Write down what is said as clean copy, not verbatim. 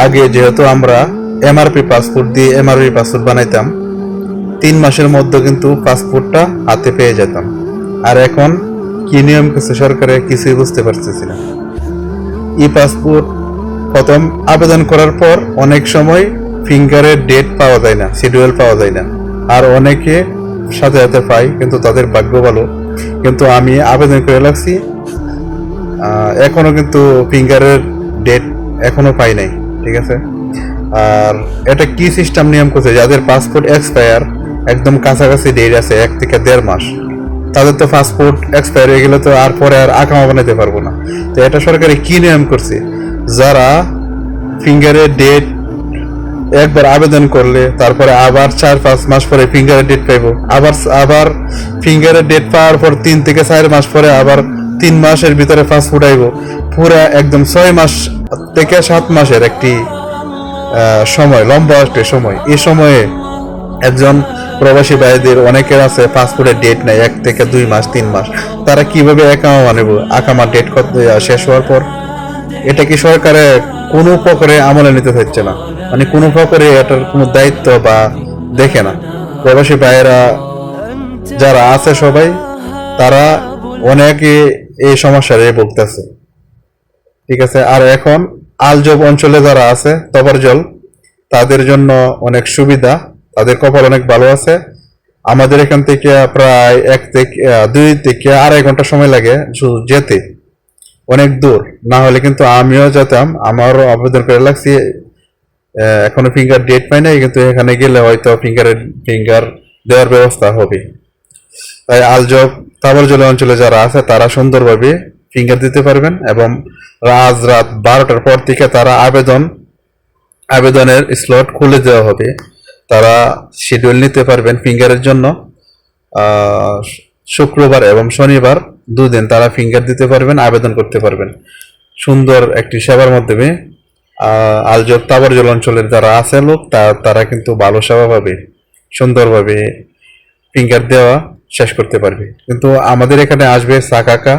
আগে যেহেতু আমরা এমআরপি পাসপোর্ট দিয়ে এমআরপি পাসপোর্ট বানাইতাম, 3 মাসের মধ্যে কিন্তু পাসপোর্টটা হাতে পেয়ে যেতাম। আর এখন কি নিয়ম কিছু সরকারে কিছুই বুঝতে পারতেছি না। ই পাসপোর্ট প্রথম আবেদন করার পর অনেক সময় ফিঙ্গারের ডেট পাওয়া যায় না, শিডিউল পাওয়া যায় না। আর অনেকে সাথে সাথে পাই, কিন্তু তাদের ভাগ্য ভালো। কিন্তু আমি আবেদন করে রাখছি, এখনো কিন্তু ফিঙ্গারের ডেট এখনো পাই নাই। ঠিক আছে। আর এটা কি সিস্টেম নিয়ম করছে, যাদের পাসপোর্ট এক্সপায়ার একদম কাছাকাছি ডেট আছে 1 থেকে 1.5 মাস, তাদের তো পাসপোর্ট এক্সপায়ার হয়ে গেলে তো আর পরে আর আকামা বানাতে পারবো না। তো এটা সরকারে কি নিয়ম করছে, যারা ফিঙ্গারের ডেট একবার আবেদন করলে তারপরে আবার 4-5 মাস পরে ফিঙ্গারের ডেট পাইবো, আবার আবার ফিঙ্গারের ডেট পাওয়ার পর 3 থেকে 4 মাস পরে আবার 3 মাসের ভিতরে পাসপোর্ট আইব। পুরা একদম 6 মাস থেকে 7 মাসের একটি সময়, লম্বা একটা সময়। এই সময়ে একজন প্রবাসী ভাইদের অনেকের আছে পাসপোর্টের ডেট নাই 1 থেকে 2 মাস 3 মাস। তারা কিভাবে একামা বানাবো আকামার ডেট শেষ হওয়ার পর? এটা কি সরকারের কোনো প্রকারে আমলে নিতে হচ্ছে না, মানে কোনো প্রকারে এটার কোনো দায়িত্ব বা দেখে না। প্রবাসী ভাইয়েরা যারা আছে সবাই, তারা অনেকে এই সমস্যারে ভুগতেছে। ঠিক আছে। আর এখন আলজব অঞ্চলে যারা আছে তবরজল, তাদের জন্য অনেক সুবিধা, তাদের কপাল অনেক ভালো আছে। আমাদের এখান থেকে প্রায় 2 থেকে 2.5 ঘন্টা সময় লাগে শুধু যেতে, অনেক দূর। না হলে কিন্তু আমিও যেতাম, আমারও আবেদন করে লাগছি, এখনো ফিঙ্গার ডেট পাই নাই, কিন্তু এখানে গেলে হয়তো ফিঙ্গার দেওয়ার ব্যবস্থা হবে। তাই আলজব তাবরজল অঞ্চলে যারা আছে তারা সুন্দরভাবে ফিঙ্গার দিতে পারবেন, এবং রাত 12টার পর থেকে তারা আবেদনের স্লট খুলে দেওয়া হবে। তারা শিডিউল নিতে পারবেন ফিঙ্গারের জন্য। শুক্রবার এবং শনিবার 2 দিন তারা ফিঙ্গার দিতে পারবেন, আবেদন করতে পারবেন সুন্দর একটি সেবার মাধ্যমে। আলজব তাবরজল অঞ্চলের যারা আছে লোক, তারা কিন্তু ভালো সেবা পাবে, সুন্দরভাবে ফিঙ্গার দেওয়া শেষ করতে পারবে। কিন্তু আমাদের এখানে আসবে সাকাকা,